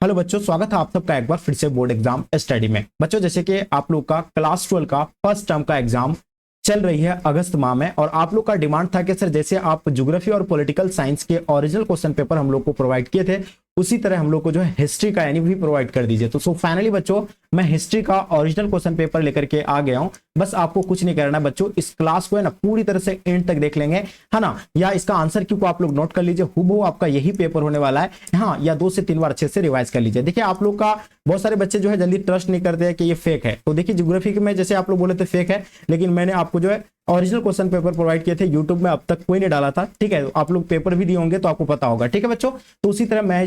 Hello बच्चों, स्वागत है आप सबका एक बार फिर से बोर्ड एग्जाम स्टडी में। बच्चों जैसे कि आप लोग का क्लास 12 का फर्स्ट टर्म का एग्जाम चल रही है अगस्त माह में, और आप लोग का डिमांड था कि सर जैसे आप ज्योग्राफी और पॉलिटिकल साइंस के ओरिजिनल क्वेश्चन पेपर हम लोग को प्रोवाइड किए थे, उसी तरह हम लोग को जो है हिस्ट्री का यानी भी प्रोवाइड कर दीजिए। तो फाइनली बच्चों मैं हिस्ट्री का ओरिजिनल क्वेश्चन पेपर लेकर के आ गया हूं। बस आपको कुछ नहीं करना है बच्चों, इस क्लास को है ना पूरी तरह से एंड तक देख लेंगे, है ना। या इसका आंसर क्यों को आप लोग नोट कर लीजिए, हूबहू आपका यही पेपर होने वाला है। हाँ, या 2 से 3 बार अच्छे से रिवाइज कर लीजिए। देखिए आप लोग का बहुत सारे बच्चे जो है जल्दी ट्रस्ट नहीं करते हैं कि ये फेक है। तो देखिए ज्योग्राफी में जैसे आप लोग बोले थे फेक है, लेकिन मैंने आपको जो है ओरिजिनल क्वेश्चन पेपर प्रोवाइड किए थे, यूट्यूब में अब तक कोई नहीं डाला था, ठीक है। आप लोग पेपर भी दिए होंगे तो आपको पता होगा, ठीक है बच्चों। तो उसी तरह मैं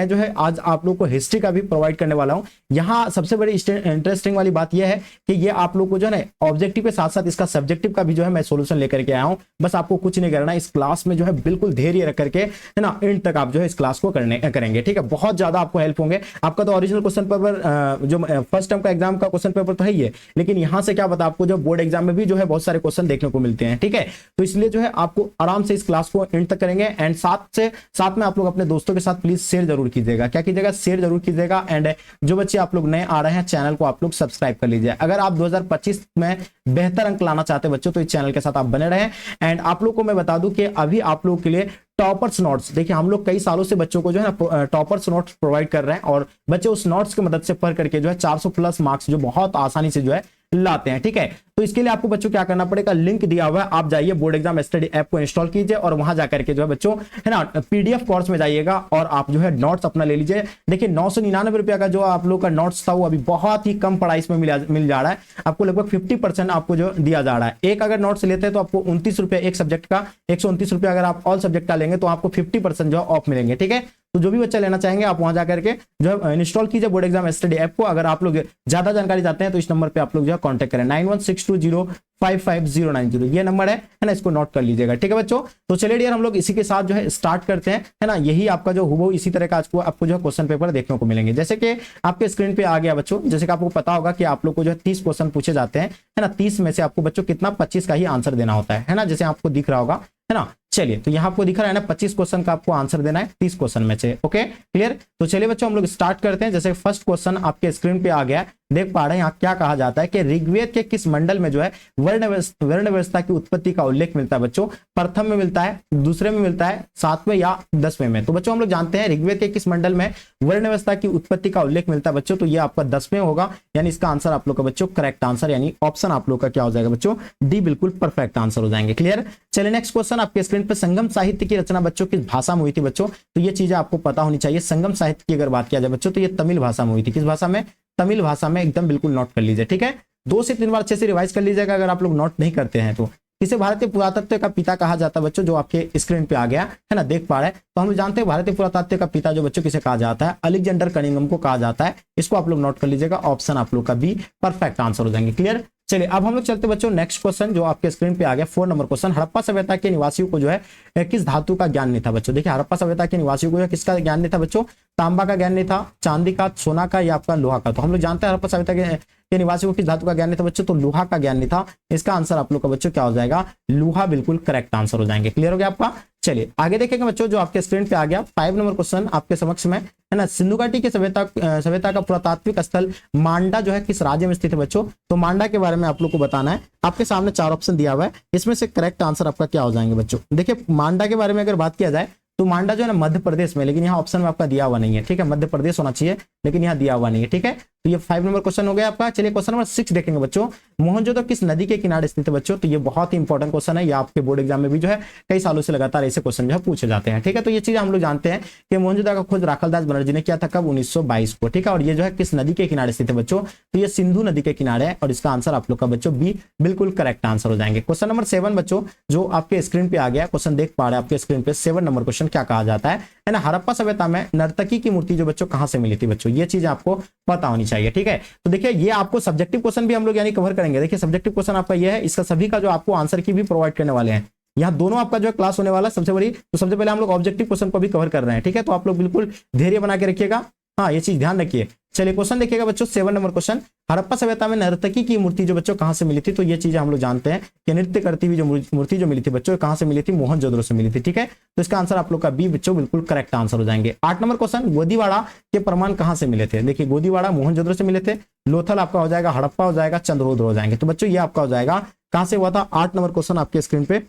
जो है आज आप लोग को हिस्ट्री का भी प्रोवाइड करने वाला हूं। यहाँ सबसे बड़ी इंटरेस्टिंग वाली बात यह है कि ये आप लोग को जो है ना ऑब्जेक्टिव के साथ साथ इसका सब्जेक्टिव का भी जो है मैं सोल्यूशन लेकर के आया हूं। बस आपको कुछ नहीं करना, इस क्लास में जो है बिल्कुल धैर्य रख करके, है ना, एंड तक आप जो है इस क्लास को करेंगे, ठीक है। बहुत ज्यादा आपको हेल्प होंगे। आपका तो ओरिजिनल क्वेश्चन पेपर जो फर्स्ट टर्म का एग्जाम का क्वेश्चन पेपर तो है ही है, लेकिन यहां से क्या पता आपको जो बोर्ड एग्जाम में भी जो है बहुत सारे क्वेश्चन देखने को मिलते हैं, ठीक है। तो इसलिए जो है आपको आराम से इस क्लास को एंड तक करेंगे। एंड साथ में आप लोग अपने दोस्तों के साथ प्लीज शेयर जरूर कीजिएगा। क्या कीजिएगा? शेयर जरूर कीजिएगा। एंड जो बच्चे आप लोग नए आ रहे हैं चैनल को आप लोग सब्सक्राइब कर लीजिए। अगर आप 2025 में बेहतर अंक लाना चाहते हैं बच्चों तो इस चैनल के साथ आप बने रहें। एंड आप लोग को मैं बता दूं कि अभी आप लोग के लिए टॉपर्स नोट्स, देखिए हम लोग कई सालों से बच्चों को जो है ना टॉपर्स नोट्स प्रोवाइड कर रहे हैं, और बच्चे उस नोट्स की मदद से पढ़ करके जो है 400 प्लस मार्क्स जो बहुत आसानी से जो है लाते हैं, ठीक है। तो इसके लिए आपको बच्चों क्या करना पड़ेगा, लिंक दिया हुआ है, आप जाइए बोर्ड एग्जाम स्टडी ऐप को इंस्टॉल कीजिए और वहां जाकर के जो है बच्चों, है ना, पीडीएफ कोर्स में जाइएगा और आप जो है नोट्स अपना ले लीजिए। देखिए 999 रुपया का जो आप लोग का नोट्स था वो अभी बहुत ही कम प्राइस में मिल जा रहा है। आपको लगभग 50% आपको जो दिया जा रहा है। एक अगर नोट्स लेते हैं तो आपको 29 रुपया एक सब्जेक्ट का, 129 रुपया अगर आप ऑल सब्जेक्ट का लेंगे तो आपको 50% जो ऑफ मिलेंगे, ठीक है। तो जो भी बच्चा लेना चाहेंगे आप वहां जाकर के जो है इंस्टॉल कीजिए बोर्ड एग्जाम स्टडी ऐप को। अगर आप लोग ज्यादा जानकारी चाहते हैं तो इस नंबर पे आप लोग जो है कांटेक्ट करें, 9162055090, ये नंबर है ना, इसको नोट कर लीजिएगा, ठीक है बच्चों। तो चलिए डियर हम लोग इसी के साथ जो है स्टार्ट करते हैं, है ना। यही आपका जो हूबहू इसी तरह का आपको जो है क्वेश्चन पेपर देखने को मिलेंगे, जैसे कि आपके स्क्रीन पे आ गया बच्चों। जैसे कि आपको पता होगा कि आप लोग को जो है 30 क्वेश्चन पूछे जाते हैं, है ना। 30 में से आपको बच्चों कितना 25 का ही आंसर देना होता है ना, जैसे आपको दिख रहा होगा, है ना। चलिए तो यहाँ आपको दिख रहा है ना 25 क्वेश्चन का आपको आंसर देना है 30 क्वेश्चन में से, ओके क्लियर। तो चलिए बच्चों हम लोग स्टार्ट करते हैं। जैसे फर्स्ट क्वेश्चन आपके स्क्रीन पे आ गया, देख पा रहे हैं यहाँ क्या कहा जाता है कि ऋग्वेद के किस मंडल में जो है वर्ण व्यवस्था की उत्पत्ति का उल्लेख मिलता है बच्चों। प्रथम में मिलता है, दूसरे में मिलता है, 7वें या 10वें में। तो बच्चों हम लोग जानते हैं ऋग्वेद के किस मंडल में वर्ण व्यवस्था की उत्पत्ति का उल्लेख मिलता है बच्चों, तो ये आपका 10वें होगा। यानी इसका आंसर आप लोग का बच्चों करेक्ट आंसर यानी ऑप्शन आप लोग का क्या हो जाएगा बच्चों, डी बिल्कुल परफेक्ट आंसर हो जाएंगे, क्लियर। चलिए नेक्स्ट क्वेश्चन आपके स्क्रीन पर, संगम साहित्य की रचना बच्चों किस भाषा में हुई थी बच्चों, तो ये चीजें आपको पता होनी चाहिए। संगम साहित्य की अगर बात किया जाए बच्चों तो ये तमिल भाषा में हुई थी। किस भाषा में? तमिल भाषा में, एकदम बिल्कुल नोट कर लीजिए, ठीक है। 2 से 3 बार अच्छे से रिवाइज कर लीजिएगा अगर आप लोग नोट नहीं करते हैं तो। इसे भारतीय पुरातत्व का पिता कहा जाता है बच्चों, जो आपके स्क्रीन पे आ गया है ना, देख पा रहे हैं। तो हम जानते हैं भारतीय पुरातत्व का पिता जो बच्चों किसे कहा जाता है, अलेक्जेंडर कनिंघम को कहा जाता है। इसको आप लोग नोट कर लीजिएगा, ऑप्शन आप लोग का बी परफेक्ट आंसर हो जाएंगे, क्लियर। चलिए अब हम लोग चलते बच्चों नेक्स्ट क्वेश्चन जो आपके स्क्रीन पे आ गया, 4 नंबर क्वेश्चन। हड़प्पा सभ्यता के निवासियों को जो है किस धातु का ज्ञान नहीं था बच्चों। देखिए हड़प्पा सभ्यता के निवासियों को किसका ज्ञान नहीं था बच्चों, तांबा का ज्ञान नहीं था, चांदी का, सोना का या आपका लोहा का। तो हम लोग जानते हैं हड़प्पा सभ्यता के निवासियों को किस धातु का ज्ञान नहीं था बच्चों, तो लोहा का ज्ञान नहीं था। इसका आंसर आप लोग का बच्चों क्या हो जाएगा, लोहा बिल्कुल करेक्ट आंसर हो जाएंगे, क्लियर हो गया आपका। चलिए आगे देखेंगे बच्चों जो आपके स्क्रीन पे आ गया 5 नंबर क्वेश्चन आपके समक्ष में, है ना। सिंधु घाटी की सभ्यता का पुरातात्विक स्थल मांडा जो है किस राज्य में स्थित है बच्चों, तो मांडा के बारे में आप लोग को बताना है। आपके सामने 4 ऑप्शन दिया हुआ है, इसमें से करेक्ट आंसर आपका क्या हो जाएंगे बच्चों। देखिए मांडा के बारे में अगर बात किया जाए तो मांडा जो है ना मध्य प्रदेश में, लेकिन यहाँ ऑप्शन में आपका दिया हुआ नहीं है, ठीक है। मध्य प्रदेश होना चाहिए लेकिन यहाँ दिया हुआ नहीं है, ठीक है। तो ये 5 नंबर क्वेश्चन हो गया आपका। चलिए क्वेश्चन नंबर 6 देखेंगे बच्चों, मोहनजोदड़ो किस नदी के किनारे स्थित है बच्चों, तो ये बहुत ही इंपॉर्टेंट क्वेश्चन है। ये आपके बोर्ड एग्जाम में भी जो है कई सालों से लगातार ऐसे क्वेश्चन जो है पूछे जाते हैं, ठीक है। तो ये चीज हम लोग जानते हैं कि मोहनजोदड़ो का खोज राखालदास बनर्जी ने किया था कब, 1922 को, ठीक है। और ये जो है किस नदी के किनारे स्थित है बच्चों, तो ये सिंधु नदी के किनारे है, और इसका आंसर आप लोग का बच्चों बी बिल्कुल करेक्ट आंसर हो जाएंगे। क्वेश्चन नंबर 7 बच्चों जो आपके स्क्रीन पे आ गया, क्वेश्चन देख पा रहे हैं आपके स्क्रीन पे 7 नंबर क्वेश्चन क्या कहा जाता है ना। हड़प्पा सभ्यता में नर्तकी की मूर्ति जो बच्चों कहां से मिली थी बच्चों, ये चीज आपको पता होनी चाहिए, ठीक है। तो देखिए ये आपको सब्जेक्टिव क्वेश्चन भी हम लोग यानी कवर करेंगे। देखिए सब्जेक्टिव क्वेश्चन आपका ये है, इसका सभी का जो आपको आंसर की भी प्रोवाइड करने वाले हैं। यहाँ दोनों आपका जो है क्लास होने वाला है सबसे बड़ी। तो सबसे पहले हम लोग ऑब्जेक्टिव क्वेश्चन को भी कवर कर रहे हैं, ठीक है। तो आप लोग बिल्कुल धैर्य बना के रखिएगा, हाँ, ये चीज ध्यान रखिए। चलिए क्वेश्चन देखिएगा बच्चों, 7 नंबर क्वेश्चन, हड़प्पा सभ्यता में नर्तकी की मूर्ति जो बच्चों कहां से मिली थी? तो ये चीजें हम लोग जानते हैं कि नृत्य करती हुई जो मूर्ति जो मिली थी बच्चों कहां से मिली थी? मोहनजोदड़ो से मिली थी। ठीक है, तो इसका आंसर आप लोग का बी बच्चों बिल्कुल करेक्ट आंसर हो जाएंगे। 8 नंबर क्वेश्चन, गोदीवाड़ा के प्रमाण कहां से मिले थे? देखिए गोदीवाड़ा मोहनजोदड़ो से मिले थे, लोथल आपका हो जाएगा, हड़प्पा हो जाएगा, चंद्रौद हो जाएंगे। तो बच्चों ये आपका हो जाएगा कहां से हुआ था? 8 नंबर क्वेश्चन आपके स्क्रीन पे।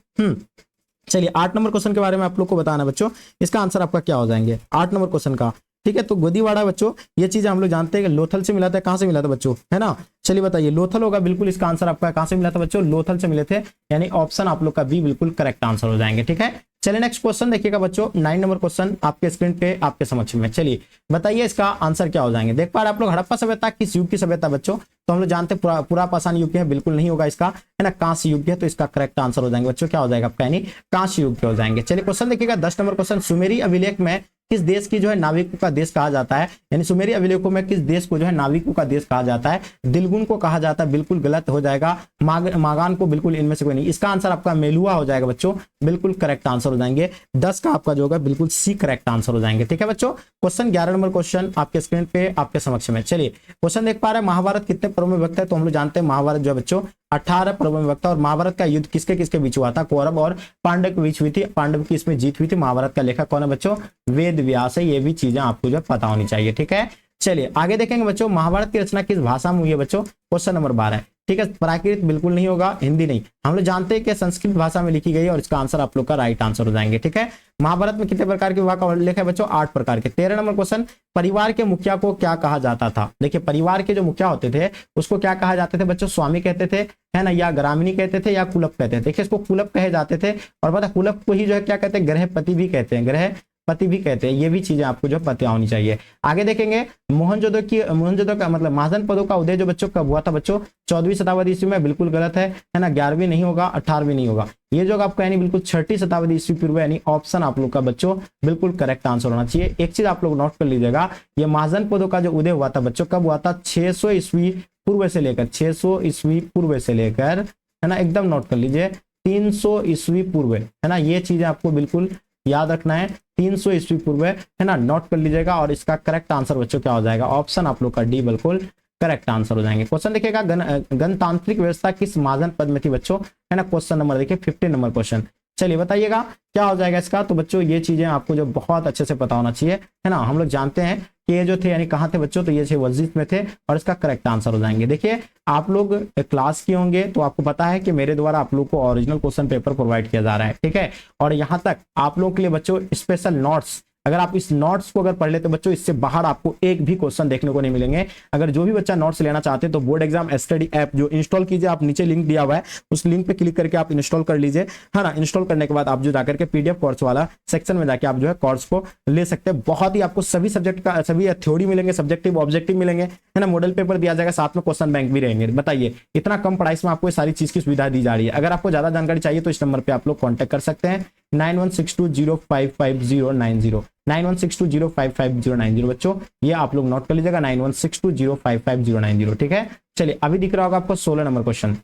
चलिए 8 नंबर क्वेश्चन के बारे में आप लोग को बताना बच्चों, इसका आंसर आपका क्या हो जाएंगे 8 नंबर क्वेश्चन का? ठीक है, तो गोदीवाड़ा बच्चों ये चीज हम लोग जानते हैं कि लोथल से मिला था। कहां से मिला था बच्चों, है ना? चलिए बताइए, लोथल होगा बिल्कुल इसका आंसर आपका। कहां से मिला था बच्चों? लोथल से मिले थे, यानी ऑप्शन आप लोग का बी बिल्कुल करेक्ट आंसर हो जाएंगे। ठीक है, चलिए नेक्स्ट क्वेश्चन देखिएगा बच्चों, 9 नंबर क्वेश्चन आपके स्क्रीन पे आपके समक्ष में। चलिए बताइए इसका आंसर क्या हो जाएंगे। देख पा रहे आप लोग, हड़प्पा सभ्यता किस युग की सभ्यता बच्चों? तो हम लोग जानते हैं पूरा पाषाण युग है, बिल्कुल नहीं होगा इसका, है ना? कांस्य युग है, तो इसका करेक्ट आंसर हो जाएंगे बच्चों क्या हो जाएगा आपका? यानी कांस्य युग के हो जाएंगे। चलिए क्वेश्चन देखिएगा 10 नंबर क्वेश्चन, सुमेरी अभिलेख में किस देश की जो है नाविकों का देश कहा जाता है? यानी सुमेरी अभिलेखों में किस देश को जो है नाविकों का देश कहा जाता है? दिलगुन को कहा जाता है, बिल्कुल गलत हो जाएगा। मागान को, बिल्कुल इनमें से कोई नहीं। इसका आंसर आपका मेलुआ हो जाएगा बच्चों, बिल्कुल करेक्ट आंसर हो जाएंगे। 10 का आपका जो होगा बिल्कुल सी करेक्ट आंसर हो जाएंगे। ठीक है बच्चों, क्वेश्चन 11 नंबर क्वेश्चन आपके स्क्रीन पे आपके समक्ष में। चलिए क्वेश्चन देख पा रहे हैं, महाभारत कितने पर्व में विभक्त है? तो हम लोग जानते हैं महाभारत जो है बच्चों 18 पर्व में विभक्त है। और महाभारत का युद्ध किसके किसके बीच हुआ था? कौरव और पांडव के बीच हुई थी। पांडव की इसमें जीत हुई थी। महाभारत का लेखक कौन है बच्चों? वेद व्यास है। ये भी चीजें आपको जो पता होनी चाहिए। ठीक है, चलिए आगे देखेंगे बच्चों, महाभारत की रचना किस भाषा में हुई है बच्चों? Question number 12। ठीक है, प्राकृत बिल्कुल नहीं होगा, हिंदी नहीं, हम लोग जानते हैं कि संस्कृत भाषा में लिखी गई है, और इसका आंसर आप लोग का राइट आंसर हो जाएंगे। ठीक है, महाभारत में कितने प्रकार के विवाह का उल्लेख है बच्चों? 8 प्रकार के। 13 नंबर क्वेश्चन, परिवार के मुखिया को क्या कहा जाता था? देखिए परिवार के जो मुखिया होते थे उसको क्या कहा जाते थे बच्चों? स्वामी कहते थे, है ना, या ग्रामीणी कहते थे, या कुलप कहते थे। देखिए इसको कुलप कहे जाते थे, और पता कुलप को ही जो है क्या कहते हैं? ग्रहपति भी कहते हैं, ग्रहपति भी कहते हैं। ये भी चीजें आपको जो पता होनी चाहिए। आगे देखेंगे, मोहनजोदड़ो का मतलब महाजनपदों का उदय जो बच्चों कब हुआ था बच्चों? 14वीं शताब्दी ईस्वी में, बिल्कुल गलत है ना? 11वीं नहीं होगा, 18वीं नहीं होगा, ये जो आपका यानी बिल्कुल 6ठी शताब्दी ईस्वी पूर्व, यानी ऑप्शन आप लोग का बच्चों बिल्कुल करेक्ट आंसर होना चाहिए। एक चीज आप लोग नोट कर लीजिएगा, ये महाजनपदों का जो उदय हुआ था बच्चों कब हुआ था? 600 ईस्वी पूर्व से लेकर, 600 ईस्वी पूर्व से लेकर, है ना, एकदम नोट कर लीजिए, 300 ईस्वी पूर्व, है ना। ये चीजें आपको बिल्कुल याद रखना है, 300 ईस्वी पूर्व, है ना, नोट कर लीजिएगा। और इसका करेक्ट आंसर बच्चों क्या हो जाएगा? ऑप्शन आप लोग का डी बिल्कुल करेक्ट आंसर हो जाएंगे। क्वेश्चन देखिएगा, गणतांत्रिक व्यवस्था किस महाजनपद में थी बच्चों? है ना, क्वेश्चन नंबर देखिए 15 नंबर क्वेश्चन। चलिए बताइएगा क्या हो जाएगा इसका? तो बच्चों ये चीजें आपको जो बहुत अच्छे से पता होना चाहिए, है ना। हम लोग जानते हैं कि ये जो थे यानी कहाँ थे बच्चों? तो ये थे वजीफ में थे, और इसका करेक्ट आंसर हो जाएंगे। देखिए आप लोग क्लास किए होंगे तो आपको पता है कि मेरे द्वारा आप लोग को ओरिजिनल क्वेश्चन पेपर प्रोवाइड किया जा रहा है, ठीक है। और यहाँ तक आप लोगों के लिए बच्चों स्पेशल नोट्स, अगर आप इस नोट्स को अगर पढ़ लेते बच्चों, इससे बाहर आपको एक भी क्वेश्चन देखने को नहीं मिलेंगे। अगर जो भी बच्चा नोट्स लेना चाहते हैं तो बोर्ड एग्जाम स्टडी ऐप जो इंस्टॉल कीजिए, आप नीचे लिंक दिया हुआ है, उस लिंक पे क्लिक करके आप इंस्टॉल कर लीजिए, है ना। इंस्टॉल करने के बाद आप जो जाकर के पीडीएफ कोर्स वाला सेक्शन में जाके आप जो है कोर्स को ले सकते हैं। बहुत ही आपको सभी सब्जेक्ट का सभी थ्योरी मिलेंगे, सब्जेक्टिव ऑब्जेक्टिव मिलेंगे, है ना। मॉडल पेपर दिया जाएगा, साथ में क्वेश्चन बैंक भी रहेंगे। बताइए इतना कम प्राइस में आपको सारी चीज की सुविधा दी जा रही है। अगर आपको ज्यादा जानकारी चाहिए तो इस नंबर पे आप लोग कॉन्टेक्ट कर सकते हैं, 9162055090, 9162055090 बच्चों, ये आप लोग नोट कर लीजिएगा, 9162055090, ठीक है। चलिए अभी दिख रहा होगा आपको 16 नंबर क्वेश्चन।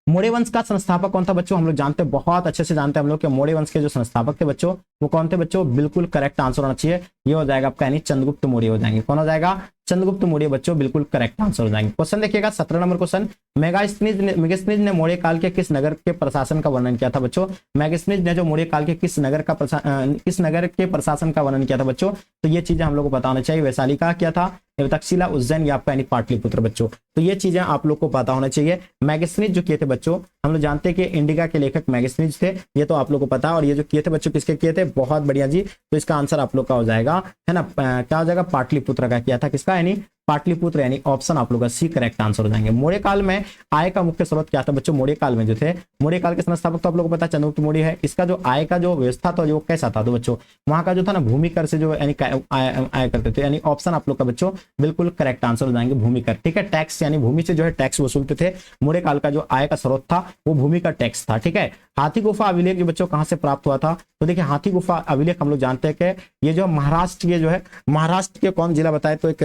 मौर्य वंश का संस्थापक कौन था बच्चों? हम लोग जानते हैं, बहुत अच्छे से जानते हैं हम लोग कि मौर्य वंश के जो संस्थापक थे बच्चों वो कौन थे बच्चों? बिल्कुल करेक्ट आंसर होना चाहिए, ये हो जाएगा आपका यानी चंद्रगुप्त मौर्य हो जाएंगे। कौन हो जाएगा? चंद्रगुप्त मौर्य बच्चों, बिल्कुल करेक्ट आंसर हो जाएंगे। क्वेश्चन देखिएगा 17 नंबर क्वेश्चन, मेगास्थनीज ने मौर्य काल के किस नगर के प्रशासन का वर्णन किया था बच्चों? मेगास्थनीज ने जो मौर्य काल के किस नगर के प्रशासन का वर्णन किया था बच्चों? तो ये चीजें हम लोग को पता होना चाहिए। वैशाली का किया था, तक्षशिला, उज्जैन, या आपका यानी पाटलिपुत्र बच्चों। तो ये चीजें आप लोग को पता होना चाहिए। मेगास्थनीज जो किए थे बच्चों, हम लोग जानते हैं कि इंडिका के लेखक मेगास्थनीज थे, ये तो आप लोग को पता है। और ये जो किए थे बच्चों किसके किए थे? बहुत बढ़िया जी। तो इसका आंसर आप लोग का हो जाएगा, है ना, क्या हो जाएगा? पाटलिपुत्र का किया था। किसका? यानी पाटलिपुत्र, यानी ऑप्शन आप लोग का सी करेक्ट आंसर हो जाएंगे। मौर्य काल में आय का मुख्य स्रोत क्या था बच्चों? मौर्य काल में जो थे, मौर्य काल के संस्थापक तो आप लोगों को पता है चंद्रगुप्त मौर्य है। इसका जो आय का जो व्यवस्था था वो कैसा था? तो बच्चों वहां का जो था ना, भूमि कर से जो यानी आय करते थे, यानी ऑप्शन आप लोग का बच्चों बिल्कुल करेक्ट आंसर हो जाएंगे, भूमि कर, ठीक है। टैक्स यानी भूमि से जो है टैक्स वसूलते थे। मौर्य काल का जो आय का स्रोत था वो भूमि का टैक्स था, ठीक है। हाथी गुफा अभिलेख जो बच्चों कहां से प्राप्त हुआ था? तो देखिए हाथी गुफा अभिलेख हम लोग जानते हैं कि ये जो महाराष्ट्र के जो है, महाराष्ट्र के कौन जिला बताए तो एक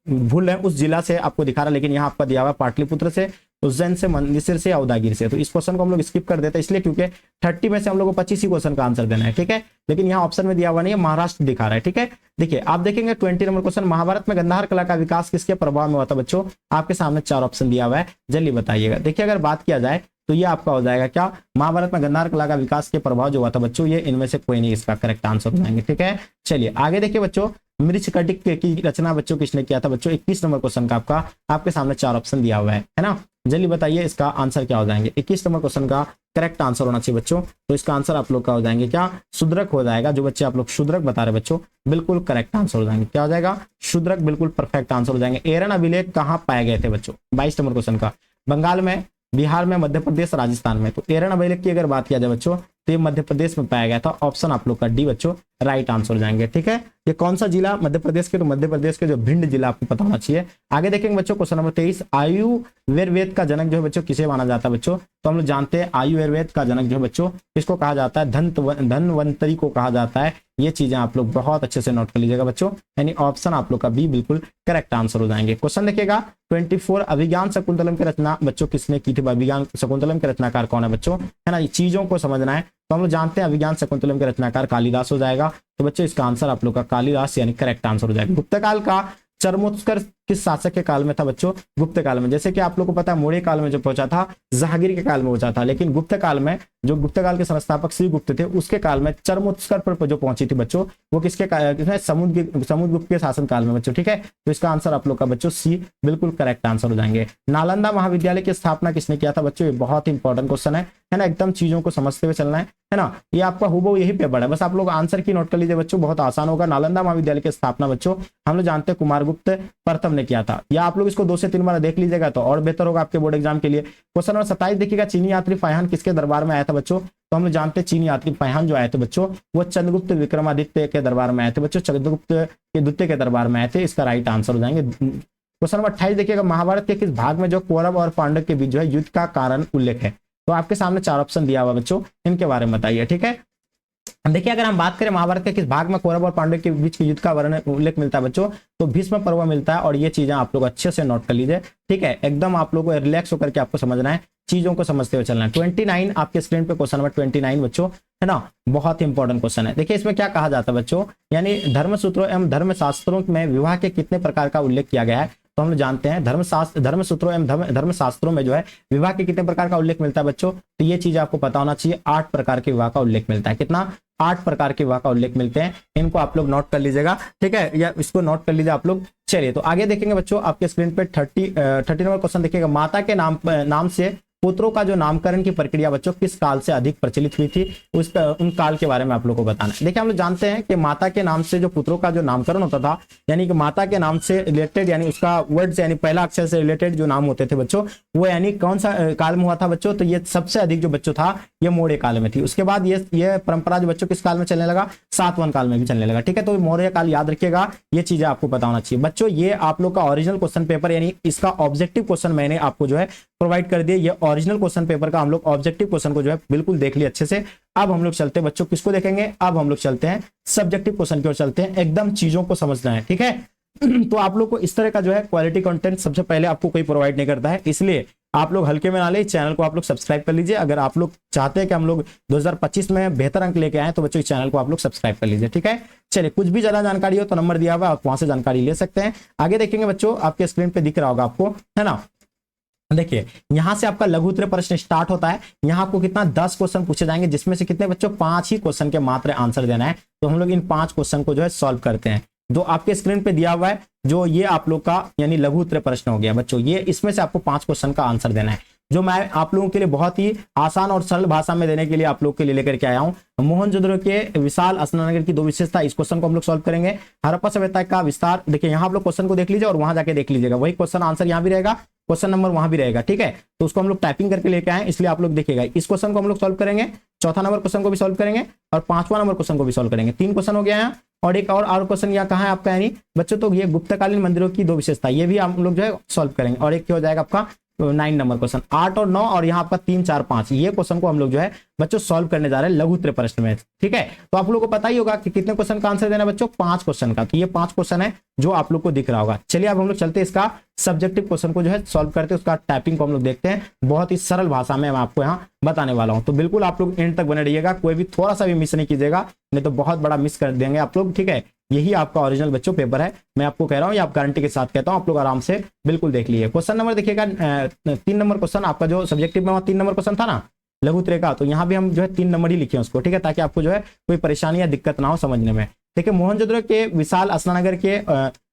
भूल है, उस जिला से आपको दिखा रहा है, लेकिन यहाँ आपका दिया हुआ पाटलिपुत्र से। उज्जैन से, मंदसौर से, उदयगिरी से। तो इस क्वेश्चन को हम लोग स्किप कर देते हैं इसलिए क्योंकि 30 में से हम लोग को 25 ही क्वेश्चन का आंसर देना है, ठीक है। लेकिन यहाँ ऑप्शन में दिया हुआ नहीं है, महाराष्ट्र दिखा रहा है, ठीक है। देखिए आप देखेंगे 20 नंबर क्वेश्चन, महाभारत में गंधार कला का विकास किसके प्रभाव में हुआ था बच्चों? आपके सामने 4 ऑप्शन दिया हुआ है, जल्दी बताइएगा। देखिए अगर बात किया जाए तो ये आपका हो जाएगा क्या, महाभारत में गंधार कला का विकास के प्रभाव जो हुआ था बच्चों, ये इनमें से कोई नहीं इसका करेक्ट आंसर हो जाएंगे, ठीक है। चलिए आगे देखिए बच्चों, मृच्छकटिक की रचना बच्चों किसने किया था बच्चों? 21 नंबर क्वेश्चन का आपका आपके सामने 4 ऑप्शन दिया हुआ है ना। जल्दी बताइए इसका आंसर क्या हो जाएंगे? 21 नंबर क्वेश्चन का करेक्ट आंसर होना चाहिए बच्चों। तो इसका आंसर आप लोग का हो जाएंगे क्या? शूद्रक हो जाएगा। जो बच्चे आप लोग शूद्रक बता रहे बच्चों, बिल्कुल करेक्ट आंसर हो जाएंगे। क्या हो जाएगा? शूद्रक, बिल्कुल परफेक्ट आंसर हो जाएंगे। एरन अभिलेख कहाँ पाए गए थे बच्चों? 22 नंबर क्वेश्चन का, बंगाल में, बिहार में, मध्य प्रदेश, राजस्थान में। तो एरन अभिलेख की अगर बात किया जाए बच्चों तो ये मध्य प्रदेश में पाया गया था। ऑप्शन आप लोग का डी बच्चों राइट आंसर हो जाएंगे, ठीक है। ये कौन सा जिला? मध्य प्रदेश के। तो मध्य प्रदेश के जो भिंड जिला आपको पता होना चाहिए। आगे देखेंगे बच्चों क्वेश्चन नंबर 23, आयुर्वेद का जनक जो है बच्चों किसे माना जाता है बच्चों? तो हम लोग जानते हैं आयुर्वेद का जनक जो है बच्चों किसको कहा जाता है? धन्वंतरी को कहा जाता है। ये चीजें आप लोग बहुत अच्छे से नोट कर लीजिएगा बच्चों, यानी ऑप्शन आप लोग का बी बिल्कुल करेक्ट आंसर हो जाएंगे। क्वेश्चन देखिएगा 24, अभिज्ञान शकुंतलम की रचना बच्चों किसने की थी? अभिज्ञान शकुंतलम के रचनाकार कौन है बच्चों? है ना, ये चीजों को समझना है। तो हम लोग जानते हैं अभिज्ञान शकुंतलम के रचनाकार कालिदास हो जाएगा। तो बच्चों इसका आंसर आप लोग का कालिदास यानी करेक्ट आंसर हो जाएगा। गुप्त काल का चरमोत्कर्ष किस शासक के काल में था बच्चों? गुप्त काल में। जैसे कि आप लोग को पता है मौर्य काल में जो पहुंचा था, जहांगीर के काल में पहुंचा था, लेकिन गुप्त काल में जो गुप्त काल के संस्थापक श्री गुप्त थे उसके काल में चरमोत्कर्ष पर जो पहुंची थी बच्चों, वो किसके? समुद्रगुप्त के शासन काल में बच्चों, ठीक है। तो इसका आंसर आप लोग का बच्चों सी बिल्कुल करेक्ट आंसर हो जाएंगे। नालंदा महाविद्यालय की स्थापना किसने किया था बच्चों? ये बहुत ही इंपॉर्टेंट क्वेश्चन है ना, एकदम चीजों को समझते हुए चलना है ना। ये आपका हुबहू यही पेपर है, बस आप लोग आंसर की नोट कर लीजिए बच्चों, बहुत आसान होगा। नालंदा महाविद्यालय की स्थापना बच्चों हम लोग जानते हैं कुमारगुप्त प्रथम ने किया था। या आप लोग इसको 2 से 3 बार देख लीजिएगा तो और बेहतर होगा आपके बोर्ड एग्जाम के लिए। क्वेश्चन नंबर 27 देखिएगा, चीनी यात्री फायहान किसके दरबार में आया था बच्चों? तो हम लोग जानते हैं चीनी यात्री फायहान जो आए थे बच्चों वो चंद्रगुप्त विक्रमादित्य के दरबार में आए थे बच्चों, चंद्रगुप्त के द्वितीय के दरबार में आए थे। इसका राइट आंसर हो जाएंगे। क्वेश्चन नंबर 28 देखिएगा, महाभारत के किस भाग में जो कौरव और पांडव के बीच जो है युद्ध का कारण उल्लेख है? तो आपके सामने 4 ऑप्शन दिया हुआ बच्चों, इनके बारे में बताइए, ठीक है। देखिए अगर हम बात करें महाभारत के किस भाग में कौरव और पांडव के बीच के युद्ध का वर्णन उल्लेख मिलता है बच्चों, तो भीष्म पर्व मिलता है। और ये चीजें आप लोग अच्छे से नोट कर लीजिए, ठीक है। एकदम आप लोगों को रिलैक्स होकर के आपको समझना है, चीजों को समझते हुए चलना है। 29 आपके स्क्रीन पे क्वेश्चन नंबर 29 बच्चों, है ना, बहुत ही इंपॉर्टेंट क्वेश्चन है। देखिए इसमें क्या कहा जाता है बच्चों, यानी धर्मसूत्रों एवं धर्मशास्त्रों में विवाह के कितने प्रकार का उल्लेख किया गया है? तो हम जानते हैं धर्मसूत्रों एवं धर्मशास्त्रों में जो है विवाह के कितने प्रकार का उल्लेख मिलता है बच्चों? तो ये चीज आपको पता होना चाहिए, 8 प्रकार के विवाह का उल्लेख मिलता है। कितना? 8 प्रकार के विवाह का उल्लेख मिलते हैं। इनको आप लोग नोट कर लीजिएगा, ठीक है, या इसको नोट कर लीजिए आप लोग। चलिए तो आगे देखेंगे बच्चों, आपके स्क्रीन पे 30 नंबर क्वेश्चन देखिएगा, माता के नाम से पुत्रों का जो नामकरण की प्रक्रिया बच्चों किस काल से अधिक प्रचलित हुई थी? उन काल के बारे में आप लोग को बताना है। देखिए हम लोग जानते हैं कि माता के नाम से जो पुत्रों का जो नामकरण होता था, यानी कि माता के नाम से रिलेटेड, यानी उसका वर्ड यानी पहला अक्षर से रिलेटेड जो नाम होते थे बच्चों, वो यानी कौन सा काल में हुआ था बच्चों? तो ये सबसे अधिक जो बच्चों था ये मौर्य काल में थी। उसके बाद ये परंपरा जो बच्चों किस काल में चलने लगा? सातवां काल में भी चलने लगा, ठीक है। तो मौर्य काल याद रखिएगा, ये चीजें आपको पता होना चाहिए बच्चों। ये आप लोग का ओरिजिनल क्वेश्चन पेपर, यानी इसका ऑब्जेक्टिव क्वेश्चन मैंने आपको जो है प्रोवाइड कर दिया। ये ओरिजिनल क्वेश्चन पेपर का हम लोग ऑब्जेक्टिव क्वेश्चन को जो है बिल्कुल देख लिया अच्छे से। अब हम लोग चलते हैं बच्चों, किसको देखेंगे? अब हम लोग चलते हैं सब्जेक्टिव क्वेश्चन की ओर चलते हैं। एकदम चीजों को समझना है, ठीक है। तो आप लोग को इस तरह का जो है क्वालिटी कंटेंट सबसे पहले आपको कोई प्रोवाइड नहीं करता है, इसलिए आप लोग हल्के में ना ले। चैनल को आप लोग सब्सक्राइब कर लीजिए। अगर आप लोग चाहते हैं कि हम लोग 2025 में बेहतर अंक लेके आए तो बच्चों इस चैनल को आप लोग सब्सक्राइब कर लीजिए, ठीक है। चलिए, कुछ भी ज्यादा जानकारी हो तो नंबर दिया हुआ है, आप वहां से जानकारी ले सकते हैं। आगे देखेंगे बच्चों, आपके स्क्रीन पे दिख रहा होगा आपको, है ना। देखिए यहां से आपका लघु उत्तरीय प्रश्न स्टार्ट होता है। यहां आपको कितना 10 क्वेश्चन पूछे जाएंगे, जिसमें से कितने बच्चों 5 ही क्वेश्चन के मात्र आंसर देना है। तो हम लोग इन 5 क्वेश्चन को जो है सॉल्व करते हैं। जो आपके स्क्रीन पे दिया हुआ है, जो ये आप लोग का यानी लघु उत्तरीय प्रश्न हो गया बच्चों, ये इसमें से आपको 5 क्वेश्चन का आंसर देना है, जो मैं आप लोगों के लिए बहुत ही आसान और सरल भाषा में देने के लिए आप लोग के लिए लेकर के आया हूं। मोहनजोदड़ो के विशाल स्नानागार की 2 विशेषता, इस क्वेश्चन को हम लोग सॉल्व करेंगे। हड़प्पा सभ्यता का विस्तार, देखिए यहाँ आप लोग क्वेश्चन को देख लीजिए और वहां जाके देख लीजिएगा, वही क्वेश्चन आंसर यहाँ भी रहेगा, क्वेश्चन नंबर वहां भी रहेगा, ठीक है। तो उसको हम लोग टाइपिंग करके लेके आए, इसलिए आप लोग देखिएगा। इस क्वेश्चन को हम लोग सॉल्व करेंगे, चौथा नंबर क्वेश्चन को भी सॉल्व करेंगे और 5वां नंबर क्वेश्चन को भी सॉल्व करेंगे। 3 क्वेश्चन हो गया है और एक और क्वेश्चन यहाँ कहाँ है आपका, यानी बच्चों तो ये गुप्तकालीन मंदिरों की 2 विशेषता, ये भी हम लोग जो है सॉल्व करेंगे। और एक क्या हो जाएगा आपका 9 नंबर क्वेश्चन, 8 और 9 और यहाँ आपका 3 4 5, ये क्वेश्चन को हम लोग जो है बच्चों सॉल्व करने जा रहे हैं लघु उत्तरीय प्रश्न में। ठीक है, तो आप लोगों को पता ही होगा कि कितने क्वेश्चन का आंसर देना है बच्चों, 5 क्वेश्चन का। तो ये 5 क्वेश्चन है जो आप लोग को दिख रहा होगा। चलिए अब हम लोग चलते हैं इसका सब्जेक्टिव क्वेश्चन को जो है सॉल्व करते हैं, उसका टाइपिंग को हम लोग देखते हैं। बहुत ही सरल भाषा में मैं आपको यहाँ बताने वाला हूँ, तो बिल्कुल आप लोग एंड तक बने रहिएगा, कोई भी थोड़ा सा भी मिस नहीं कीजिएगा, नहीं तो बहुत बड़ा मिस कर देंगे आप लोग। ठीक है, यही आपका ओरिजिनल बच्चों पेपर है, मैं आपको कह रहा हूँ, ये आप गारंटी के साथ कहता हूँ, आप लोग आराम से बिल्कुल देख लीजिए। क्वेश्चन नंबर देखिएगा 3 नंबर क्वेश्चन आपका जो सब्जेक्टिव में 3 नंबर क्वेश्चन था ना लघु उत्तरीय का, तो यहाँ भी हम जो है 3 नंबर ही लिखे हैं उसको। ठीक है, ताकि आपको जो है कोई परेशानी या दिक्कत ना हो समझने में। देखिए, मोहनजोदड़ो के विशाल स्नानागार के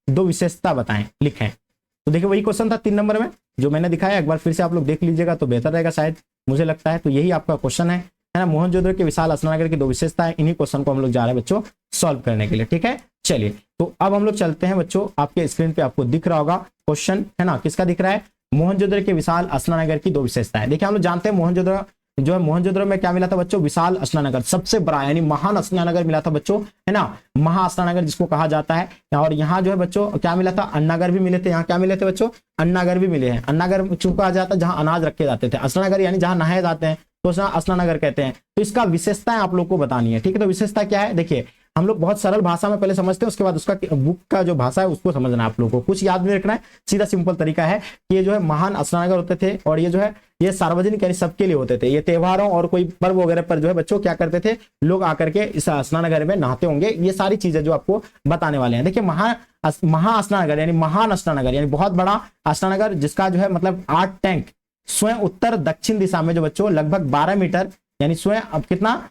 2 विशेषता बताएं, लिखें। तो देखिए वही क्वेश्चन था 3 नंबर में जो मैंने दिखाया, एक बार फिर से आप लोग देख लीजिएगा तो बेहतर रहेगा शायद, मुझे लगता है। तो यही आपका क्वेश्चन है ना, मोहनजोदड़ो के विशाल स्नानागार की 2 विशेषताएं, इन्हीं क्वेश्चन को हम लोग जा रहे हैं बच्चों सॉल्व करने के लिए। ठीक है, चलिए तो अब हम लोग चलते हैं बच्चों, आपके स्क्रीन पे आपको दिख रहा होगा क्वेश्चन, है ना, किसका दिख रहा है, मोहनजोदड़ो के विशाल स्नानागार की 2 विशेषताएं। देखिए हम लोग जानते हैं मोहनजोदड़ो जो है, मोहनजोदड़ो में क्या मिला था बच्चों, विशाल स्नानागार, सबसे बड़ा यानी महान स्नानागार मिला था बच्चों, है ना, महास्नानागार जिसको कहा जाता है। और यहाँ जो है बच्चों क्या मिला था, अन्नागार भी मिले थे। यहाँ क्या मिले थे बच्चों, अन्नागार भी मिले हैं। अन्नागार चूंकि कहा जाता है जहाँ अनाज रखे जाते थे, स्नानागार यानी जहाँ नहाए जाते हैं तो स्नानागार कहते हैं। तो इसका विशेषताएं आप लोग को बतानी है। ठीक है, तो विशेषता क्या है, देखिए हम लोग बहुत सरल भाषा में पहले समझते हैं, उसके बाद उसका बुक का जो भाषा है उसको समझना है आप लोगों को, कुछ याद नहीं रखना है, सीधा सिंपल तरीका है कि ये जो है महान स्नानागार होते थे, और ये जो है ये सार्वजनिक यानी सबके लिए होते थे। ये त्योहारों और कोई पर्व वगैरह पर जो है बच्चों क्या करते थे, लोग आकर के इस स्नानागार में नहाते होंगे। ये सारी चीजें जो आपको बताने वाले हैं। देखिए महास्नानागार यानी महान स्नानागार यानी बहुत बड़ा स्नानागार, जिसका जो है मतलब 8 टैंक स्वयं उत्तर दक्षिण दिशा में जो बच्चों लगभग 12 मीटर यानी स्वयं अब कितना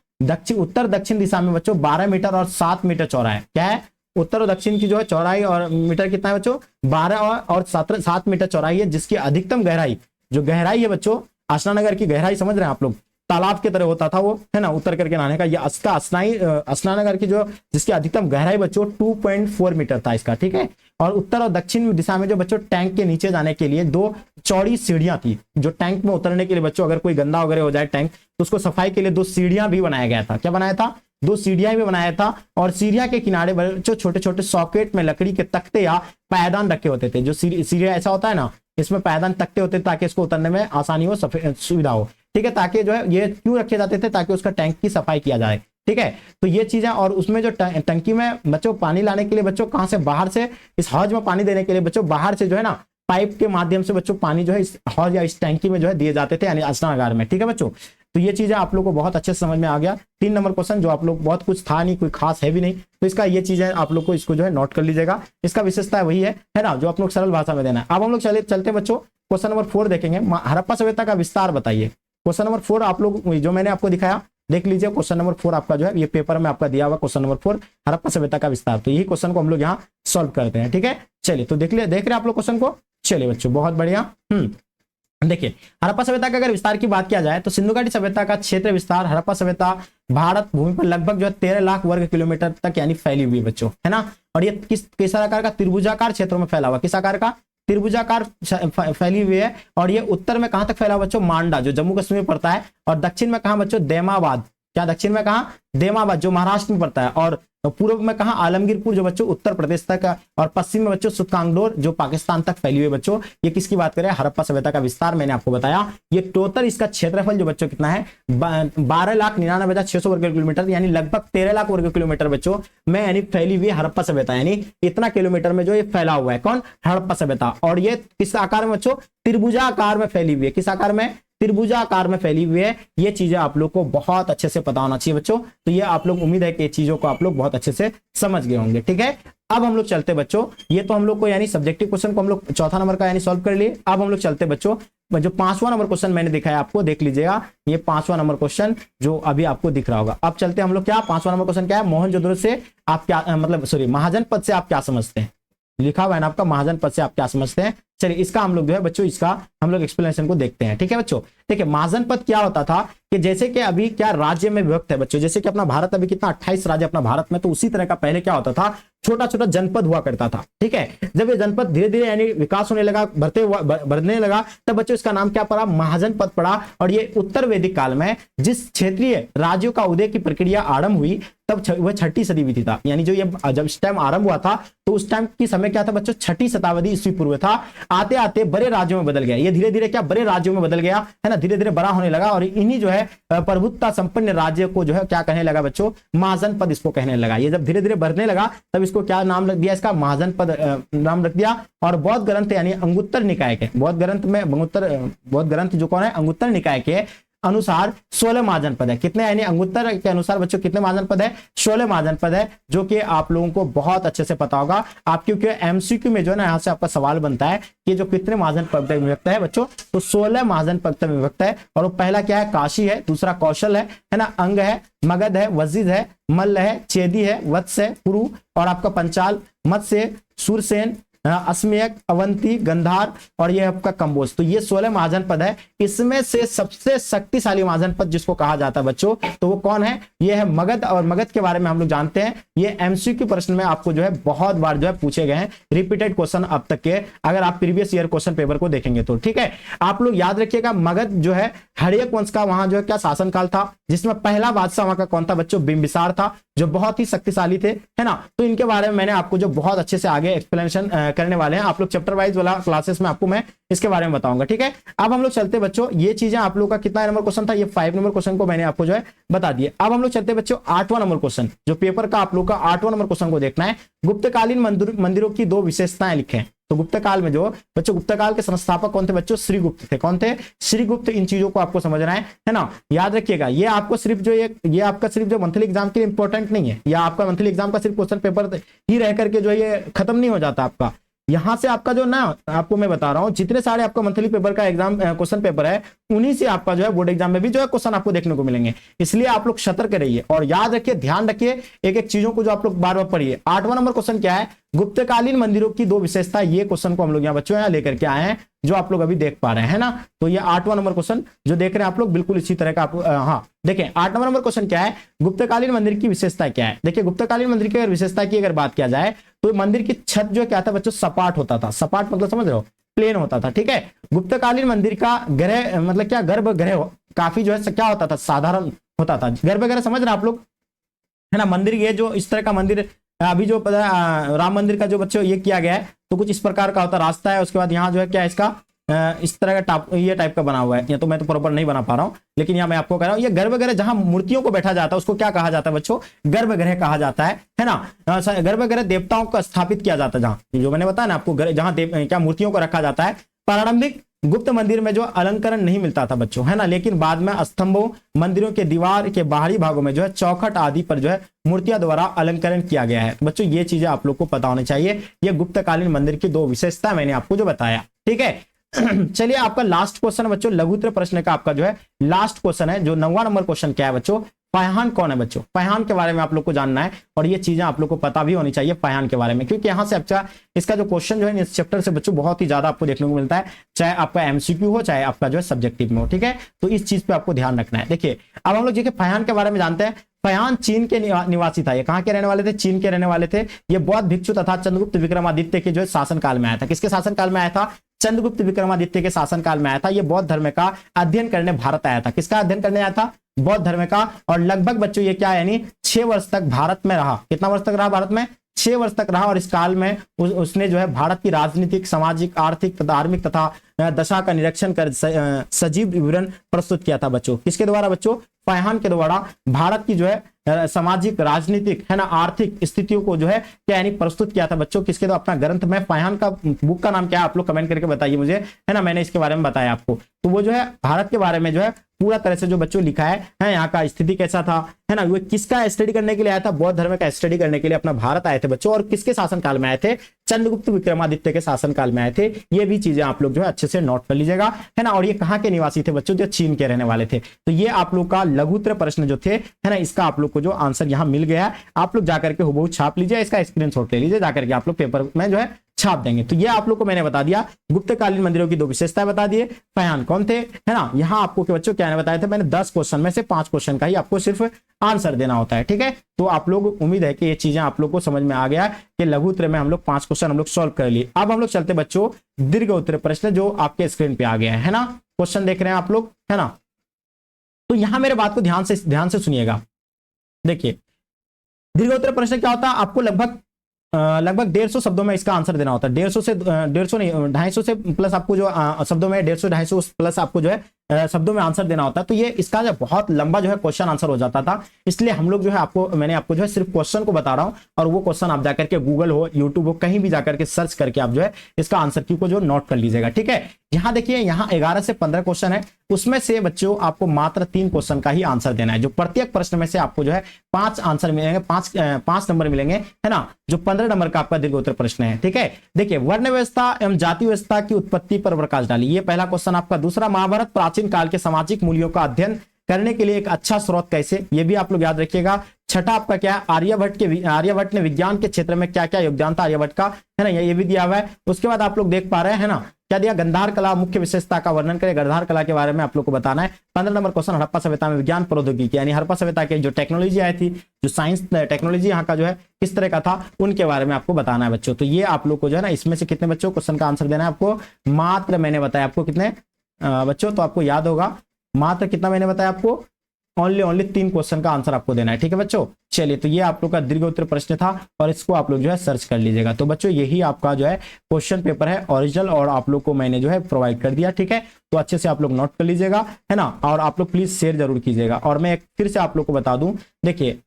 उत्तर दक्षिण दिशा में बच्चों 12 मीटर और 7 मीटर चौड़ा है। क्या है, उत्तर और दक्षिण की जो है चौड़ाई और मीटर कितना है बच्चों, 12 और 7 मीटर चौड़ाई है, जिसकी अधिकतम गहराई, जो गहराई है बच्चों स्नानागार की गहराई समझ रहे हैं आप लोग, तालाब की तरह होता था वो, है ना, उतर करके नहाने का। ये इसका स्नानागार की जो जिसकी अधिकतम गहराई बच्चों 2.4 मीटर था इसका। ठीक है, और उत्तर और दक्षिण दिशा में जो बच्चों टैंक के नीचे जाने के लिए 2 चौड़ी सीढ़ियां थी, जो टैंक में उतरने के लिए बच्चों अगर कोई गंदा वगैरह हो जाए टैंक तो उसको सफाई के लिए 2 सीढ़ियां भी बनाया गया था। क्या बनाया था, 2 सीढ़ियां भी बनाया था। और सीढ़ियां के किनारे बच्चों छोटे छोटे सॉकेट में लकड़ी के तख्ते या पायदान रखे होते थे। जो सीढ़ियां ऐसा होता है ना, इसमें पायदान तख्ते होते थे ताकि इसको उतरने में आसानी हो, सुविधा हो। ठीक है, ताकि जो है ये क्यों रखे जाते थे, ताकि उसका टैंक की सफाई किया जाए। ठीक है, तो ये चीजें, और उसमें जो टंकी में बच्चों पानी लाने के लिए बच्चों कहां से, बाहर से, इस हौज में पानी देने के लिए बच्चों बाहर से जो है ना पाइप के माध्यम से बच्चों पानी जो है इस हौज या इस टैंकी में जो है दिए जाते थे, यानी स्नानागार में। ठीक है बच्चों, तो ये चीजें आप लोग को बहुत अच्छे से समझ में आ गया। 3 नंबर क्वेश्चन जो आप लोग बहुत कुछ था नहीं, कोई खास है भी नहीं, तो इसका ये चीजें आप लोग को इसको जो है नोट कर लीजिएगा। इसका विशेषता वही है ना, जो आप लोग सरल भाषा में देना है। अब हम लोग चलते बच्चों क्वेश्चन नंबर 4 देखेंगे, हड़प्पा सभ्यता का विस्तार बताइए। क्वेश्चन नंबर 4 आप लोग जो मैंने आपको दिखाया देख लीजिए, क्वेश्चन नंबर 4 आपका जो है ये पेपर में आपका दिया हुआ क्वेश्चन नंबर 4 हड़प्पा सभ्यता का विस्तार। तो यही क्वेश्चन को हम लोग यहाँ सॉल्व करते हैं। ठीक है, चलिए तो देख रहे हैं आप लोग क्वेश्चन को। चलिए बच्चों बहुत बढ़िया। देखिए हड़प्पा सभ्यता का अगर विस्तार की बात किया जाए तो सिंधु घाटी सभ्यता का क्षेत्र विस्तार, हड़प्पा सभ्यता भारत भूमि पर लगभग जो है 13 लाख वर्ग किलोमीटर तक यानी फैली हुई बच्चों, है ना। और ये किस आकार का, त्रिभुजाकार क्षेत्रों में फैला हुआ, किस आकार का, त्रिभुजाकार फैली हुई है। और ये उत्तर में कहां तक फैला हुआ बच्चों, मांडा जो जम्मू कश्मीर में पड़ता है, और दक्षिण में कहां बच्चों, देमाबाद, क्या दक्षिण में कहां, देमाबाद जो महाराष्ट्र में पड़ता है, और पूर्व में कहा आलमगीरपुर जो बच्चों उत्तर प्रदेश तक, और पश्चिम में बच्चों सुतकांगडोर जो पाकिस्तान तक फैली हुई बच्चों। ये किसकी बात करें, हड़प्पा सभ्यता का विस्तार मैंने आपको बताया। ये टोटल इसका क्षेत्रफल जो बच्चों कितना है, 12,99,600 वर्ग किलोमीटर, यानी लगभग 13 लाख वर्ग किलोमीटर बच्चों में यानी फैली हुई हड़प्पा सभ्यता, यानी इतना किलोमीटर में जो ये फैला हुआ है कौन, हड़प्पा सभ्यता। और ये किस आकार में बच्चों, त्रिभुजाकार में फैली हुई है, किस आकार में, त्रिभुजाकार में फैली हुई है। ये चीजें आप लोग को बहुत अच्छे से पता होना चाहिए बच्चों। तो ये आप लोग, उम्मीद है कि ये चीजों को आप लोग बहुत अच्छे से समझ गए होंगे। ठीक है, अब हम लोग चलते बच्चों, ये तो हम लोग को यानी सब्जेक्टिव क्वेश्चन को हम लोग चौथा नंबर का यानी सॉल्व कर लिए। अब हम लोग चलते बच्चों, जो 5वां नंबर क्वेश्चन मैंने दिखाया आपको, देख लीजिएगा, ये 5वां नंबर क्वेश्चन जो अभी आपको दिख रहा होगा। अब चलते हम लोग, क्या 5वां नंबर क्वेश्चन क्या है, मोहनजोदड़ो से आप क्या मतलब सॉरी महाजन पद से आप क्या समझते हैं, लिखा हुआ है ना आपका, महाजन पद से आप क्या समझते हैं। चलिए इसका हम लोग जो है बच्चों, इसका हम लोग एक्सप्लेनेशन को देखते हैं। ठीक है बच्चों, देखिए महाजन पद क्या होता था कि जैसे कि अभी क्या राज्य में विभक्त है बच्चों, जैसे कि अपना भारत अभी कितना 28 राज्य अपना भारत में, तो उसी तरह का पहले क्या होता था, छोटा छोटा जनपद हुआ करता था। ठीक है, जब ये जनपद धीरे धीरे यानी विकास होने लगा, बढ़ने लगा, तब बच्चों इसका नाम क्या पड़ा, महाजन पद पड़ा। और ये उत्तर वैदिक काल में जिस क्षेत्रीय राज्यों का उदय की प्रक्रिया आरंभ हुई, तब वह 6ठी सदी बीती था, यानी जो ये जब इस टाइम आरंभ हुआ था तो उस टाइम की समय क्या था बच्चों, 6ठी शताब्दी ईस्वी पूर्व था। आते आते बड़े राज्यों में बदल गया, ये धीरे धीरे क्या बड़े राज्यों में बदल गया, है ना, धीरे धीरे बड़ा होने लगा और इन्हीं जो है प्रभुत्ता संपन्न राज्य को जो है क्या कहने लगा बच्चों, महाजनपद इसको कहने लगा। ये जब धीरे धीरे बढ़ने लगा तब इसको क्या नाम रख दिया, इसका महाजनपद नाम रख दिया। और बौद्ध ग्रंथ यानी अंगुत्तर निकाय के, बौद्ध ग्रंथ में बौद्ध ग्रंथ जो कौन है, अंगुत्तर निकाय के अनुसार 16 महाजनपद है। कितने, यानी अंगुत्तर के अनुसार बच्चों कितने महाजनपद है, 16 महाजनपद है, जो कि आप लोगों को बहुत अच्छे से पता होगा। आप क्योंकि एमसीक्यू में जो है ना यहाँ से आपका सवाल बनता है कि जो कितने महाजनपद में विभक्त है बच्चों, तो 16 महाजनपद में विभक्त है। और वो पहला क्या है, काशी है, दूसरा कौशल है ना, अंग है, मगध है, वजिद है, मल्ल है, चेदी है, वत्स है, पुरु और आपका पंचाल, मत्स्य, सूरसेन, अस्मयक, अवंती, गंधार और ये आपका कंबोज। तो ये 16 महाजनपद है। इसमें से सबसे शक्तिशाली महाजनपद जिसको कहा जाता है बच्चों, तो वो कौन है, ये है मगध। और मगध के बारे में हम लोग जानते हैं, ये एमसीक्यू प्रश्न में आपको जो है बहुत बार जो है पूछे गए हैं, रिपीटेड क्वेश्चन अब तक के, अगर आप प्रीवियस ईयर क्वेश्चन पेपर को देखेंगे तो। ठीक है, आप लोग याद रखिएगा, मगध जो है हड़यक वंश का वहां जो है क्या शासनकाल था, जिसमें पहला बादशाह वहां का कौन था बच्चों, बिंबिसार था, जो बहुत ही शक्तिशाली थे, है ना। तो इनके बारे में मैंने आपको जो बहुत अच्छे से आगे एक्सप्लेनेशन करने वाले हैं, आप लोग चैप्टर वाइज वाला क्लासेस में आपको मैं इसके बारे में बताऊंगा। ठीक है, अब हम लोग चलते बच्चों, ये चीजें आप लोग का कितना नंबर क्वेश्चन था, ये 5 नंबर क्वेश्चन को मैंने आपको जो है बता दिया। अब हम लोग चलते बच्चों 8वां नंबर क्वेश्चन, जो पेपर का आप लोग का 8वां नंबर क्वेश्चन को देखना है। गुप्तकालीन मंदिरों की 2 विशेषताएं लिखें। तो गुप्त काल में जो बच्चों, गुप्त काल के संस्थापक कौन थे बच्चों, श्रीगुप्त थे। कौन थे, श्रीगुप्त। इन चीजों को आपको समझना है ना, याद रखिएगा। ये आपको सिर्फ जो ये आपका सिर्फ जो मंथली एग्जाम के लिए इंपॉर्टेंट नहीं है, या आपका मंथली एग्जाम का सिर्फ क्वेश्चन पेपर ही रह करके जो है ये खत्म नहीं हो जाता आपका। यहां से आपका जो ना, आपको मैं बता रहा हूं, जितने सारे आपका मंथली पेपर का एग्जाम क्वेश्चन पेपर है, उन्हीं से आपका जो है बोर्ड एग्जाम में भी जो है क्वेश्चन आपको देखने को मिलेंगे। इसलिए आप लोग सतर्क रहिए और याद रखिए, ध्यान रखिए एक एक चीजों को जो आप लोग बार बार पढ़िए। 8वां नंबर क्वेश्चन क्या है, गुप्तकालीन मंदिरों की 2 विशेषता। ये क्वेश्चन को हम लोग यहाँ बच्चों यहाँ लेकर के आए हैं, जो आप लोग अभी देख पा रहे हैं ना। तो ये 8वां नंबर क्वेश्चन जो देख रहे हैं आप लोग, बिल्कुल इसी तरह का आप हाँ देखें। 8वां नंबर क्वेश्चन क्या है, गुप्तकालीन मंदिर की विशेषता क्या है। देखिए, गुप्तकालीन मंदिर की अगर विशेषता की अगर बात किया जाए, तो मंदिर की छत जो क्या था बच्चों, सपाट होता था। सपाट मतलब समझ रहे हो, प्लेन होता था। ठीक है, गुप्तकालीन मंदिर का ग्रह मतलब क्या, गर्भगृह काफी जो है क्या होता था, साधारण होता था। गर्भगृह समझ रहे आप लोग, है ना। मंदिर ये जो इस तरह का मंदिर अभी जो राम मंदिर का जो बच्चों ये किया गया है, तो कुछ इस प्रकार का होता रास्ता है। उसके बाद यहाँ जो है क्या, इसका इस तरह का ये टाइप का बना हुआ है। या तो मैं तो प्रॉपर नहीं बना पा रहा हूँ, लेकिन यहाँ मैं आपको कह रहा हूँ, ये गर्भगृह जहां मूर्तियों को बैठा जाता है, उसको क्या कहा जाता है बच्चों, गर्भगृह कहा जाता है ना। गर्भगृह देवताओं को स्थापित किया जाता है, जहां जो मैंने बताया ना आपको, जहां क्या मूर्तियों को रखा जाता है। प्रारंभिक गुप्त मंदिर में जो अलंकरण नहीं मिलता था बच्चों, है ना, लेकिन बाद में स्तंभों, मंदिरों के दीवार के बाहरी भागों में जो है चौखट आदि पर जो है मूर्तियां द्वारा अलंकरण किया गया है। बच्चों ये चीजें आप लोग को पता होनी चाहिए। ये गुप्तकालीन मंदिर की 2 विशेषता मैंने आपको जो बताया। ठीक है, चलिए आपका लास्ट क्वेश्चन बच्चों, लघुत्तर प्रश्न का आपका जो है लास्ट क्वेश्चन है, जो 9वां नंबर क्वेश्चन क्या है बच्चों, फायहान कौन है बच्चों। फायहान के बारे में आप लोग को जानना है, और ये चीजें आप लोग को पता भी होनी चाहिए फायहान के बारे में, क्योंकि यहाँ से अच्छा इसका जो क्वेश्चन जो है इस चैप्टर से बच्चों बहुत ही ज्यादा आपको देखने को मिलता है, चाहे आपका एमसीक्यू हो, चाहे आपका जो है सब्जेक्टिव में हो। ठीक है, तो इस चीज पे आपको ध्यान रखना है। देखिए, अब हम लोग देखिए फायहान के बारे में जानते हैं। फायहान चीन के निवासी था। ये कहां के रहने वाले थे, चीन के रहने वाले थे। ये बौद्ध भिक्षु तथा चंद्रगुप्त विक्रमादित्य के जो है शासनकाल में आया था। किसके शासनकाल में आया था, चंद्रगुप्त विक्रमादित्य के शासनकाल में आया था। ये बौद्ध धर्म का अध्ययन करने भारत आया था। किसका अध्ययन करने आया था, बौद्ध धर्म का। और लगभग बच्चों ये क्या है, यानी 6 वर्ष तक भारत में रहा। कितना वर्ष तक रहा भारत में, 6 वर्ष तक रहा। और इस काल में उसने जो है भारत की राजनीतिक, सामाजिक, आर्थिक, धार्मिक तथा दशा का निरीक्षण कर सजीव विवरण प्रस्तुत किया था बच्चों। किसके द्वारा बच्चों, फायहान के द्वारा भारत की जो है सामाजिक, राजनीतिक, है ना, आर्थिक स्थितियों को जो है क्या यानी प्रस्तुत किया था बच्चों। किसके द्वारा, अपना ग्रंथ में। फायहान का बुक का नाम क्या है, आप लोग कमेंट करके बताइए मुझे, है ना, मैंने इसके बारे में बताया आपको। तो वो जो है भारत के बारे में जो है पूरा तरह से जो बच्चों लिखा है यहाँ का स्थिति कैसा था, है ना। वो किसका स्टडी करने के लिए आया था, बौद्ध धर्म का स्टडी करने के लिए अपना भारत आए थे बच्चों। और किसके शासनकाल में आए थे, चंद्रगुप्त विक्रमादित्य के शासनकाल में आए थे। ये भी चीजें आप लोग जो है अच्छे से नोट कर लीजिएगा, है ना। और ये कहाँ के निवासी थे बच्चों, जो चीन के रहने वाले थे। तो ये आप लोग का लघुत्तर प्रश्न जो थे, है ना, इसका आप लोग को जो आंसर यहाँ मिल गया। आप लोग जाकर के हुबहू छाप लीजिए, इसका स्क्रीनशॉट ले लीजिए, जाकर के आप लोग पेपर में जो है छाप देंगे। तो ये आप लोग को मैंने बता दिया, गुप्तकालीन मंदिरों की 2 विशेषताएं बता दिए, फायहान कौन थे, है ना। यहाँ आपको के बच्चों क्या बताया था मैंने, 10 क्वेश्चन में से 5 क्वेश्चन का ही आपको सिर्फ आंसर देना होता है। ठीक है, तो आप लोग, उम्मीद है कि ये चीजें आप लोग को समझ में आ गया कि लघु उत्तर में हम लोग 5 क्वेश्चन हम लोग सॉल्व कर लिए। अब हम लोग चलते बच्चों दीर्घ उत्तर प्रश्न, जो आपके स्क्रीन पे आ गया है ना। क्वेश्चन देख रहे हैं आप लोग, है ना। तो यहां मेरे बात को ध्यान से सुनिएगा। देखिए, दीर्घ उत्तर प्रश्न क्या होता है, आपको लगभग 150 शब्दों में इसका आंसर देना होता है। 150 से 150 नहीं, 250 से प्लस आपको जो शब्दों में 150 प्लस आपको जो है शब्दों में आंसर देना होता है। तो ये इसका जो बहुत लंबा जो है क्वेश्चन आंसर हो जाता था, इसलिए हम लोग जो है मैंने आपको जो है सिर्फ क्वेश्चन को बता रहा हूं, और वो क्वेश्चन आप जाकर के गूगल हो, यूट्यूब हो, कहीं भी जाकर के सर्च करके आप जो है इसका आंसर की को जो नोट कर लीजिएगा। ठीक है, यहाँ देखिए, यहाँ 11 से 15 क्वेश्चन है, उसमें से बच्चों आपको मात्र 3 क्वेश्चन का ही आंसर देना है। जो प्रत्येक प्रश्न में से आपको जो है 5 आंसर मिलेंगे, 5 नंबर मिलेंगे, है ना, जो 15 नंबर का आपका दीर्घ उत्तर प्रश्न है। ठीक है, देखिए, वर्ण व्यवस्था एवं जाति व्यवस्था की उत्पत्ति पर प्रकाश डाली, ये पहला क्वेश्चन आपका। दूसरा, महाभारत प्राचीन काल के सामाजिक मूल्यों का अध्ययन करने के लिए एक अच्छा स्रोत कैसे, ये भी आप लोग याद रखिएगा। छठा आपका क्या है, आर्यभट्ट ने विज्ञान के क्षेत्र में क्या क्या योगदान था आर्यभट्ट का, है ना, ये भी दिया हुआ है। उसके बाद आप लोग देख पा रहे हैं ना, क्या दिया, गंधार कला मुख्य विशेषता का वर्णन करें, गंधार कला के बारे में आप लोग को बताना है। 15 नंबर क्वेश्चन, हड़प्पा सभ्यता में विज्ञान प्रौद्योगिकी, यानी हड़प्पा सभ्यता के जो टेक्नोलॉजी आई थी, जो साइंस टेक्नोलॉजी यहाँ का जो है किस तरह का था, उनके बारे में आपको बताना है बच्चों। तो ये आप लोग को जो है ना, इसमें से कितने बच्चों क्वेश्चन का आंसर देना है आपको, मात्र मैंने बताया आपको कितने बच्चों, तो आपको याद होगा मात्र कितना मैंने बताया आपको, ओनली 3 क्वेश्चन का आंसर आपको देना है। ठीक है बच्चों, चलिए, तो ये आप लोग का दीर्घ उत्तर प्रश्न था, और इसको आप लोग जो है सर्च कर लीजिएगा। तो बच्चों, यही आपका जो है क्वेश्चन पेपर है ओरिजिनल, और आप लोग को मैंने जो है प्रोवाइड कर दिया। ठीक है, तो अच्छे से आप लोग नोट कर लीजिएगा, है ना, और आप लोग प्लीज शेयर जरूर कीजिएगा। और मैं फिर से आप लोग को बता दूं, देखिए,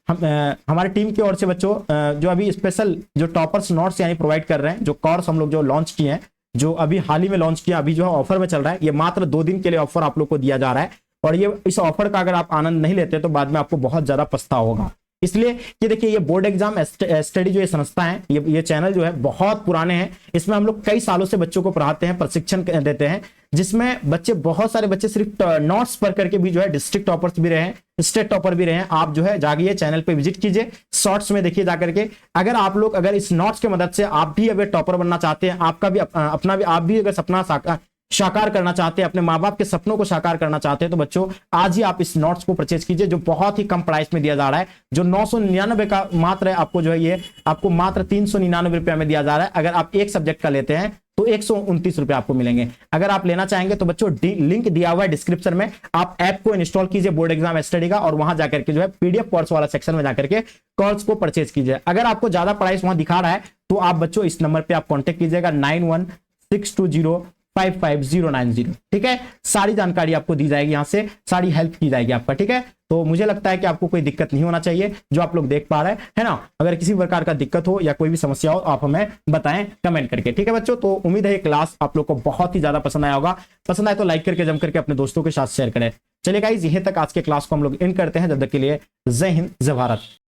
हमारी टीम की ओर से बच्चों जो अभी स्पेशल जो टॉपर्स नोट्स यानी प्रोवाइड कर रहे हैं, जो कोर्स हम लोग जो लॉन्च किए हैं, जो अभी हाल ही में लॉन्च किया, अभी जो है ऑफर में चल रहा है, ये मात्र 2 दिन के लिए ऑफर आप लोग को दिया जा रहा है, और ये इस ऑफर का अगर आप आनंद नहीं लेते तो बाद में आपको बहुत ज्यादा पछतावा होगा। इसलिए कि देखिए, ये बोर्ड एग्जाम स्टडी जो ये संस्था है, ये चैनल जो है बहुत पुराने हैं, इसमें हम लोग कई सालों से बच्चों को पढ़ाते हैं, प्रशिक्षण देते हैं, जिसमें बच्चे, बहुत सारे बच्चे सिर्फ नोट्स पढ़ करके भी जो है डिस्ट्रिक्ट टॉपर्स भी रहे हैं, स्टेट टॉपर भी रहे हैं। आप जो है जाइए चैनल पे विजिट कीजिए, शॉर्ट्स में देखिए जाकर के, अगर इस नोट्स की मदद से आप भी अगर टॉपर बनना चाहते हैं, आपका भी अपना भी, आप भी अगर सपना साकार करना चाहते हैं, अपने माँ बाप के सपनों को साकार करना चाहते हैं, तो बच्चों आज ही आप इस नोट्स को परचेज कीजिए, जो बहुत ही कम प्राइस में दिया जा रहा है, जो 999 का मात्र है, आपको जो है ये आपको मात्र 399 रुपए में दिया जा रहा है। अगर आप एक सब्जेक्ट का लेते हैं तो 129 रुपए आपको मिलेंगे। अगर आप लेना चाहेंगे तो बच्चों लिंक दिया हुआ है डिस्क्रिप्शन में, आप ऐप को इंस्टॉल कीजिए बोर्ड एग्जाम स्टडी का, और वहां जाकर के जो है पीडीएफ कोर्स वाला सेक्शन में जाकर के कोर्स को परचेज कीजिए। अगर आपको ज्यादा प्राइस वहां दिखा रहा है तो आप बच्चों इस नंबर पे आप कॉन्टेक्ट कीजिएगा, 9162055090। ठीक है, सारी जानकारी आपको दी जाएगी, यहां से सारी हेल्प की जाएगी आपका। ठीक है, तो मुझे लगता है कि आपको कोई दिक्कत नहीं होना चाहिए, जो आप लोग देख पा रहे हैं, है ना। अगर किसी प्रकार का दिक्कत हो या कोई भी समस्या हो, आप हमें बताएं कमेंट करके। ठीक है बच्चों, तो उम्मीद है ये क्लास आप लोग को बहुत ही ज्यादा पसंद आया होगा। पसंद आए तो लाइक करके जम करके अपने दोस्तों के साथ शेयर करें। चलिए गाइस, यहीं तक आज के क्लास को हम लोग एंड करते हैं। जब तक के लिए जय हिंद, जय भारत।